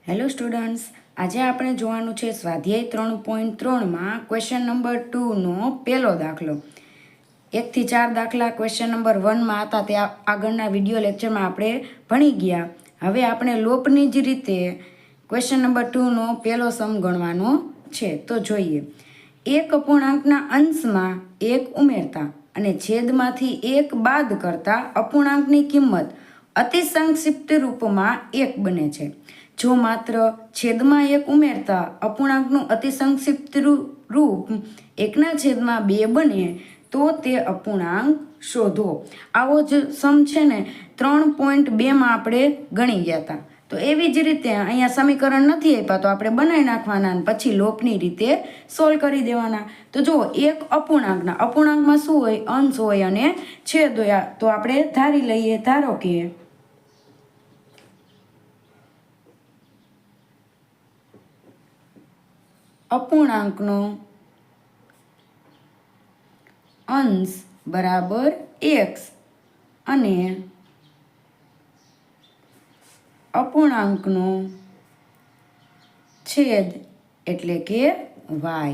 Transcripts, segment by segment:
Hello students, આજે આપણે જોવાનું છે સ્વાધ્યાય 3.3માં ક્વેશ્ચન નંબર 2નો પહેલો દાખલો. 1 થી 4 દાખલા ક્વેશ્ચન નંબર 1માં હતા તે આગળના વિડીયો લેક્ચરમાં આપણે ભણી ગયા. હવે આપણે લોપની જ રીતે ક્વેશ્ચન નંબર 2નો પહેલો સમ ગણવાનો છે. તો જોઈએ. એક અપૂર્ણાંકના અંશમાં 1 ઉમેરતા અને છેદમાંથી 1 બાદ કરતા અપૂર્ણાંકની કિંમત અતિ સંક્ષિપ્ત રૂપમાં 1 બને છે. જો માત્ર છેદમાં 1 ઉમેરતા અપૂર્ણાંકનું અતિ સંક્ષિપ્ત રૂપ 1/2 બને તો તે અપૂર્ણાંક શોધો. આવો જ સમ છે ને 3.2માં આપણે ગણી ગયા હતા. તો એવી જ રીતે અહીંયા સમીકરણ નથી આપ્યા તો આપણે બનાવી નાખવાના અને પછી લોપની રીતે સોલ્વ કરી દેવાના. તો જો એક અપૂર્ણાંકમાં શું હોય? અંશ હોય અને છેદ હોય. તો આપણે ધારી લઈએ. ધારો કે અપૂર્ણાંકનો અંશ બરાબર x અને અપૂર્ણાંકનો છેદ એટલે કે y.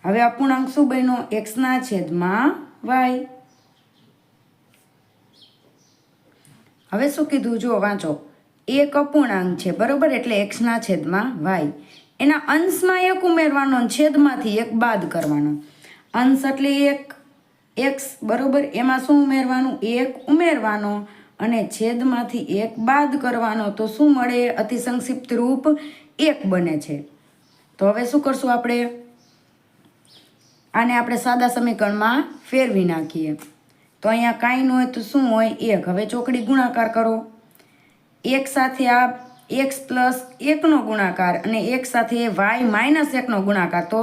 હવે અપૂર્ણાંક શું બન્યો? x/y. હવે શું કીધું? જો વાંચો. એક અપૂર્ણાંક છે બરોબર, એટલે x/y. એના અંશમાં 1 ઉમેરવાનો, છેદમાંથી 1 બાદ કરવાનો. અંશ એટલે 1 x બરોબર, એમાં શું ઉમેરવાનું? 1 ઉમેરવાનો અને છેદમાંથી 1 બાદ કરવાનો. તો શું મળે? અતિ સંક્ષિપ્ત રૂપ 1 બને છે. તો હવે શું કરશું આપણે? આને આપણે સાદા સમીકરણમાં ફેરવી નાખીએ. તો અહીંયા કાંઈ ન હોય તો શું હોય? 1. હવે ચોકડી ગુણાકાર કરો. 1 સાથે આ x પ્લસ 1નો ગુણાકાર અને 1 સાથે y માઇનસ 1નો ગુણાકાર. તો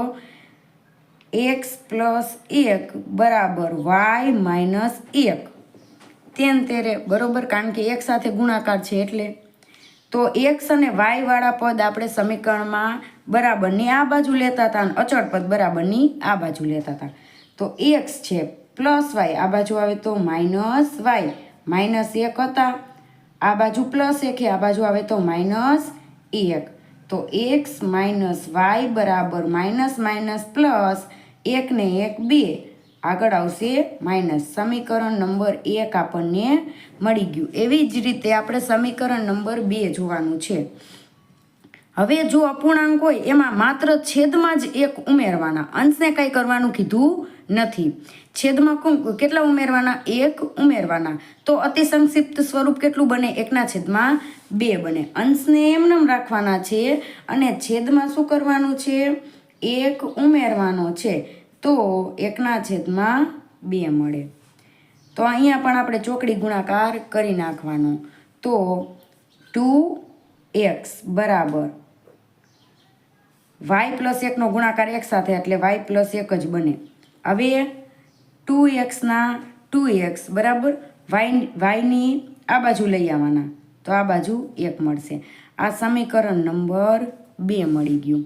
x પ્લસ 1 બરાબર y માઇનસ 1 તેન તેરે બરોબર, કારણ કે 1 સાથે ગુણાકાર છે એટલે. તો x અને y વાળા પદ આપણે સમીકરણમાં બરાબરની આ બાજુ લેતા હતા અને અચળ પદ બરાબરની આ બાજુ લેતા હતા. તો x છે પ્લસ y, આ બાજુ આવે તો માઇનસ y. માઇનસ 1 હતા, આ બાજુ પ્લસ 1, આ બાજુ આવે તો માઇનસ 1. તો x માઇનસ y બરાબર માઇનસ માઇનસ પ્લસ 1 ને 1 2, આગળ આવશે માઇનસ. સમીકરણ નંબર 1 આપણને મળી ગયું. એવી જ રીતે આપણે સમીકરણ નંબર 2 જોવાનું છે. હવે જો અપૂર્ણાંક હોય એમાં માત્ર છેદમાં જ 1 ઉમેરવાના, અંશને કંઈ કરવાનું કીધું નથી. છેદમાં કેટલા ઉમેરવાના? 1 ઉમેરવાના. તો અતિ સંક્ષિપ્ત સ્વરૂપ કેટલું બને? 1/2 બને. અંશને એમનેમ રાખવાના છે અને છેદમાં શું કરવાનું છે? 1 ઉમેરવાનો છે. તો 1/2 મળે. તો અહીંયા પણ આપણે ચોકડી ગુણાકાર કરી નાખવાનો. તો 2x બરાબર y પ્લસ 1નો ગુણાકાર 1 સાથે એટલે y પ્લસ 1 જ બને. હવે 2x બરાબર yની આ બાજુ લઈ આવવાના. તો આ બાજુ 1 મળશે. આ સમીકરણ નંબર 2 મળી ગયું.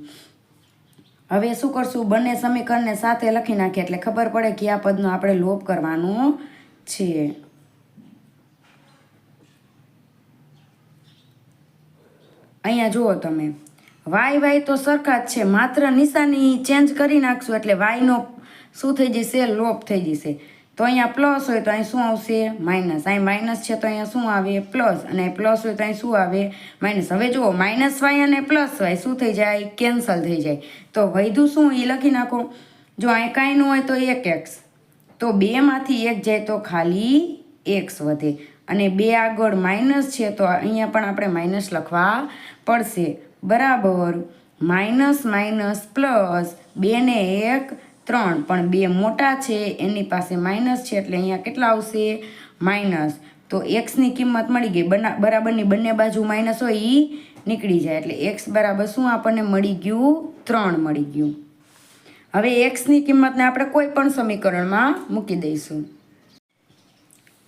હવે શું કરશું? બંને સમીકરણને સાથે લખી નાખીએ એટલે ખબર પડે કે આ પદનો આપણે લોપ કરવાનો છે. અહીંયા જુઓ તમે, y તો સરખા જ છે, માત્ર નિશાની ચેન્જ કરી નાખશું એટલે yનો શું થઈ જશે? લોપ થઈ જશે. તો અહીંયા પ્લસ હોય તો અહીં શું આવશે? માઇનસ. અહીં માઇનસ છે તો અહીંયા શું આવે? પ્લસ. અને પ્લસ હોય તો અહીં શું આવે? માઇનસ. હવે જુઓ, માઇનસ y અને પ્લસ y શું થઈ જાય? કેન્સલ થઈ જાય. તો વધ્યું શું? એ લખી નાખો. જો અહીં કાંઈ ન હોય તો 1x. તો 2માંથી 1 જાય તો ખાલી x વધે. અને 2 આગળ માઇનસ છે તો અહીંયા પણ આપણે માઇનસ લખવા પડશે. બરાબર માઇનસ માઇનસ પ્લસ 2 ને 1 3, પણ 2 મોટા છે એની પાસે માઇનસ છે એટલે અહીંયા કેટલા આવશે? માઇનસ. તો xની કિંમત મળી ગઈ. બરાબરની બંને બાજુ માઇનસ હોય એ નીકળી જાય એટલે x બરાબર શું આપણને મળી ગયું? 3 મળી ગયું. હવે xની કિંમતને આપણે કોઈ પણ સમીકરણમાં મૂકી દઈશું.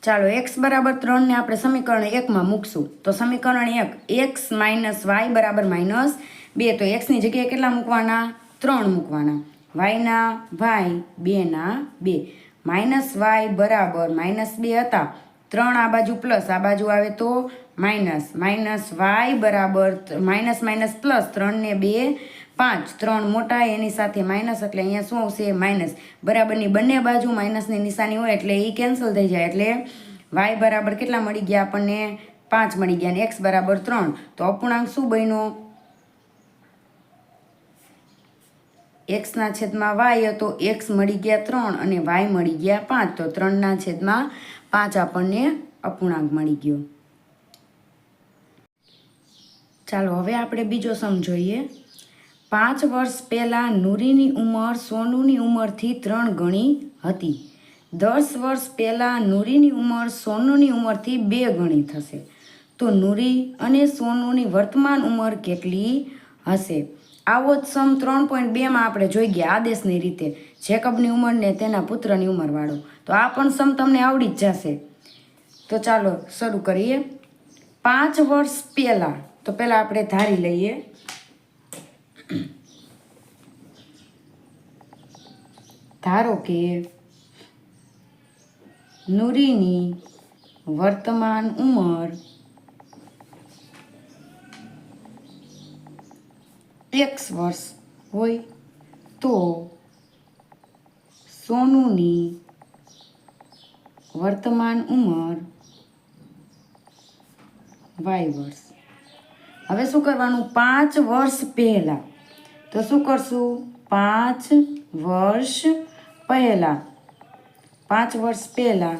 ચાલો, x બરાબર 3 ને આપણે સમીકરણ 1માં મૂકશું. તો સમીકરણ 1 x માઇનસ y બરાબર -2. તો xની જગ્યાએ કેટલા મૂકવાના? 3 મૂકવાના. y/2 -y બરાબર -2 હતા 3 આ બાજુ પ્લસ, આ બાજુ આવે તો માઇનસ. માઇનસ વાય બરાબર માઇનસ માઇનસ પ્લસ, 3 ને 2 5, 3 મોટા એની સાથે માઇનસ, એટલે અહીંયા શું આવશે માઇનસ. બરાબરની બંને બાજુ માઇનસની નિશાની હોય એટલે એ કેન્સલ થઈ જાય, એટલે વાય બરાબર કેટલા મળી ગયા આપણને 5 મળી ગયા, અને એક્સ બરાબર 3. તો અપૂર્ણાંક શું બન્યો? એક્સના છેદમાં વાય હતો, એક્સ મળી ગયા 3 અને વાય મળી ગયા 5. તો 3ના છેદમાં 5 આપણને અપૂર્ણાંક મળી ગયો. ચાલો હવે આપણે બીજો સમ જોઈએ. 5 વર્ષ પહેલાં નૂરીની ઉંમર સોનુની ઉંમરથી 3 ગણી હતી. 10 વર્ષ પહેલાં નૂરીની ઉંમર સોનુની ઉંમરથી 2 ગણી થશે. તો નૂરી અને સોનુની વર્તમાન ઉંમર કેટલી હશે? આવો જ સમ 3.2માં આપણે જોઈ ગયા આદેશની રીતે, જેકબની ઉંમરને તેના પુત્રની ઉંમરવાળો. તો આ પણ સમ તમને આવડી જ જશે. તો ચાલો શરૂ કરીએ. 5 વર્ષ પહેલાં, તો પહેલાં આપણે ધારી લઈએ. ધારો કે નૂરીની વર્તમાન ઉંમર x વર્ષ હોય તો સોનુની વર્તમાન ઉંમર y વર્ષ. હવે શું કરવાનું? 5 વર્ષ પહેલાં, તો શું કરશું? 5 વર્ષ પહેલાં, 5 વર્ષ પહેલાં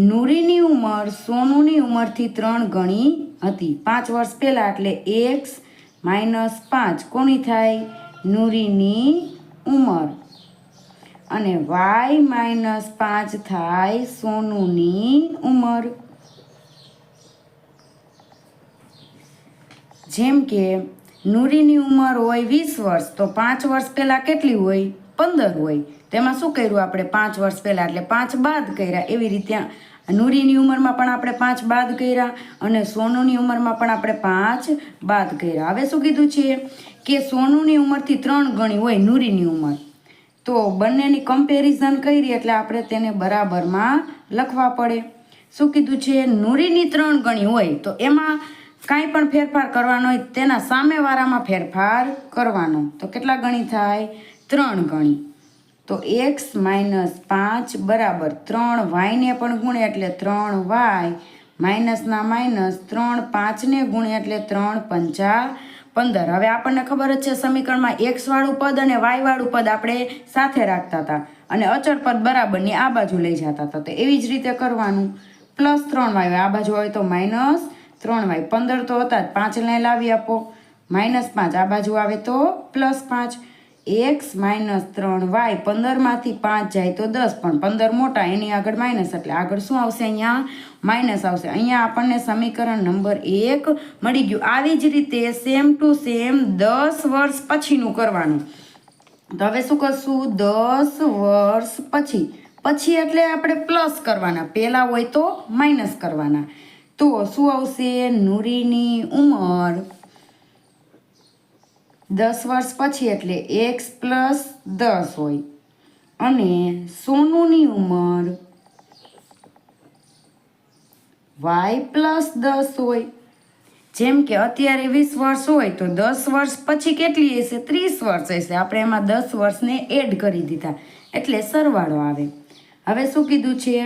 નૂરીની ઉંમર સોનુની ઉંમરથી 3 ગણી હતી. 5 વર્ષ પહેલાં એટલે x -5 કોની થાય? નૂરીની ઉંમર, અને y -5 થાય સોનુની ઉંમર. જેમ કે નૂરીની ઉંમર હોય 20 વર્ષ, તો 5 વર્ષ પહેલાં કેટલી હોય? 15 હોય. તેમાં શું કર્યું આપણે? 5 વર્ષ પહેલાં એટલે 5 બાદ કર્યા. એવી રીતે નૂરીની ઉંમરમાં પણ આપણે 5 બાદ કર્યા, અને સોનુની ઉંમરમાં પણ આપણે 5 બાદ કર્યા. હવે શું કીધું છે કે સોનુની ઉંમરથી 3 ગણી હોય નૂરીની ઉંમર. તો બંનેની કમ્પેરિઝન કરી એટલે આપણે તેને બરાબરમાં લખવા પડે. શું કીધું છે? નૂરીની 3 ગણી હોય તો એમાં કાંઈ પણ ફેરફાર કરવાનો હોય તેના સામેવાળામાં ફેરફાર કરવાનો. તો કેટલા ગણી થાય? 3 ગણી. તો x -5 બરાબર 3y પણ ગુણે એટલે 3y, માઇનસના માઇનસ 3 5ને ગુણે એટલે 3 5 15. હવે આપણને ખબર જ છે સમીકરણમાં x વાળું પદ અને y વાળું પદ આપણે સાથે રાખતા હતા, અને અચળ પદ બરાબરની આ બાજુ લઈ જતા હતા. તો એવી જ રીતે કરવાનું. +3y, આ બાજુ હોય તો -3y. 15 તો હતા જ, 5 ને લાવી આપો. -5 આ બાજુ આવે તો +5. x -3y, 15માંથી 5 જાય તો 10, પણ 15 મોટા એની આગળ માઇનસ, એટલે આગળ શું આવશે? અહીંયા માઇનસ આવશે. અહીંયા આપણને સમીકરણ નંબર 1 મળી ગયું. આવી જ રીતે સેમ ટુ સેમ 10 વર્ષ પછીનું કરવાનું. તો હવે શું કરશું? 10 વર્ષ પછી એટલે આપણે પ્લસ કરવાના, પહેલાં હોય તો માઇનસ કરવાના. તો શું આવશે? નૂરીની ઉંમર 10 વર્ષ પછી એટલે x + 10 હોય, અને સોનુની ઉંમર y + 10 હોય. જેમ કે અત્યારે 20 વર્ષ હોય તો 10 વર્ષ પછી કેટલી હશે? 30 વર્ષ હશે. આપણે એમાં 10 વર્ષને એડ કરી દીધા એટલે સરવાળો આવે. હવે શું કીધું છે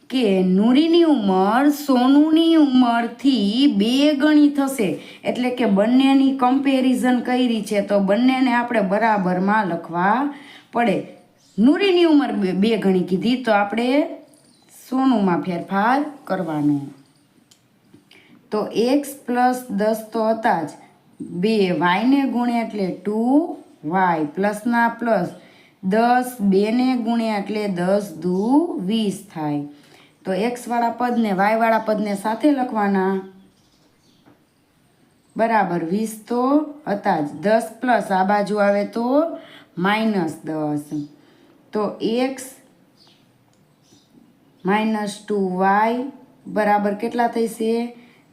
કે નૂરીની ઉંમર સોનુની ઉંમરથી 2 ગણી થશે, એટલે કે બંનેની કમ્પેરિઝન કરી છે તો બંનેને આપણે બરાબરમાં લખવા પડે. નૂરીની ઉંમર 2 ગણી કીધી તો આપણે સોનુમાં ફેરફાર કરવાનો. તો x + 10 તો હતા જ, 2y ને ગુણ્યા એટલે 2y, પ્લસના પ્લસ 10 2 ને ગુણ્યા એટલે 10 દુ 20 થાય. તો x વાળા પદને y વાળા પદને સાથે લખવાના. બરાબર 20 તો હતા જ, 10 પ્લસ આ બાજુ આવે તો -10. તો x -2y બરાબર કેટલા થશે?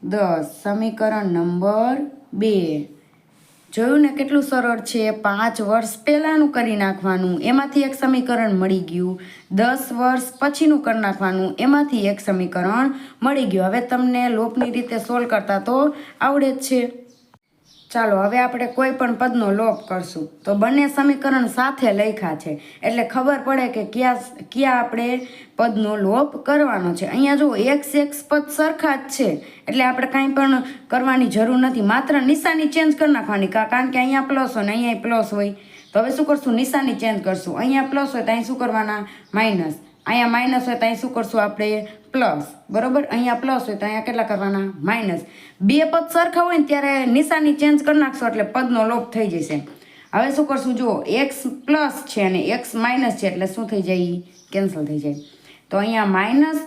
10. સમીકરણ નંબર 2. જોયું ને કેટલું સરળ છે. 5 વર્ષ પહેલાંનું કરી નાખવાનું, એમાંથી એક સમીકરણ મળી ગયું. 10 વર્ષ પછીનું કરી નાખવાનું, એમાંથી એક સમીકરણ મળી ગયું. હવે તમને લોપની રીતે સોલ્વ કરતા તો આવડે જ છે. ચાલો હવે આપણે કોઈ પણ પદનો લોપ કરશું તો બંને સમીકરણ સાથે લખ્યા છે એટલે ખબર પડે કે ક્યાં આપણે પદનો લોપ કરવાનો છે. અહીંયા જો x પદ સરખા જ છે એટલે આપણે કાંઈ પણ કરવાની જરૂર નથી, માત્ર નિશાની ચેન્જ કરી નાખવાની. કારણ કે અહીંયા પ્લસ હોય ને અહીંયા પ્લસ હોય. તો હવે શું કરશું? નિશાની ચેન્જ કરશું. અહીંયા પ્લસ હોય તો અહીં શું કરવાના? માઇનસ. અહીંયા માઇનસ હોય તો અહીં શું કરશું આપણે? પ્લસ. બરાબર? અહીંયા પ્લસ હોય તો અહીંયા કેટલા કરવાના? માઇનસ. બે પદ સરખા હોય ને ત્યારે નિશાની ચેન્જ કરી નાખશો એટલે પદનો લોપ થઈ જશે. હવે શું કરશું? જુઓ એક્સ પ્લસ છે અને એક્સ માઇનસ છે એટલે શું થઈ જાય? કેન્સલ થઈ જાય. તો અહીંયા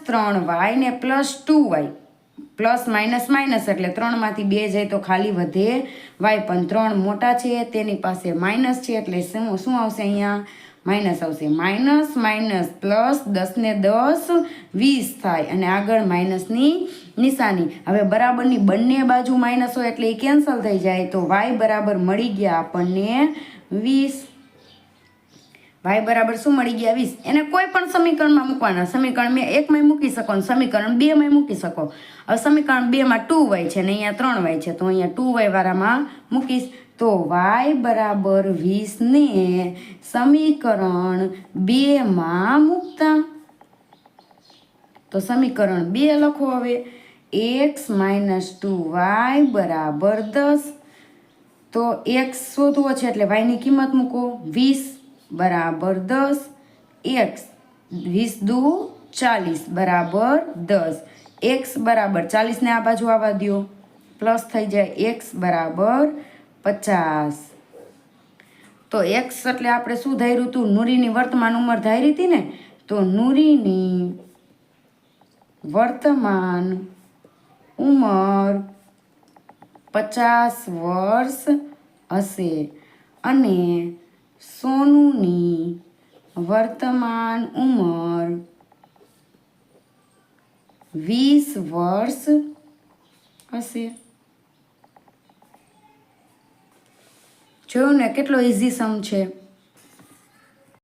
-3y ને +2y. પ્લસ માઇનસ માઇનસ એટલે 3માંથી 2 જાય તો ખાલી વધે y, પણ 3 મોટા છે તેની પાસે માઇનસ છે એટલે શું આવશે? અહીંયા માઇનસ આવશે. માઇનસ માઇનસ પ્લસ 10 ને 10 20 થાય અને આગળ માઇનસની નિશાની. હવે બરાબરની બંને બાજુ માઇનસ હોય એટલે એ કેન્સલ થઈ જાય. તો y બરાબર મળી ગયા આપણને 20. y બરાબર શું મળી ગયા? 20. એને કોઈ પણ સમીકરણમાં મૂકવાના. સમીકરણ 1માં મૂકી શકો અને સમીકરણ 2માં મૂકી શકો. હવે સમીકરણ 2માં 2y છે ને અહીંયા 3y છે તો અહીંયા 2y વાળામાં મૂકીશ. તો y બરાબર 20 ને સમીકરણ 2માં મૂકતા. તો સમીકરણ 2 લખો. હવે x - 2y બરાબર 10. તો x શોધવો છે એટલે y ની કિંમત મૂકો. 20 બરાબર 10. x 20 દુ 40 બરાબર 10. x બરાબર 40 ને આ બાજુ આવવા દો, પ્લસ થઈ જાય. x બરાબર 50. તો x એટલે આપણે શું ધાર્યું હતું? નૂરીની વર્તમાન ઉંમર ધારી હતી ને, તો નૂરીની વર્તમાન ઉંમર 50 વર્ષ હશે અને સોનુની વર્તમાન ઉંમર 20 વર્ષ હશે. જોયું ને કેટલો ઇઝી સમ છે.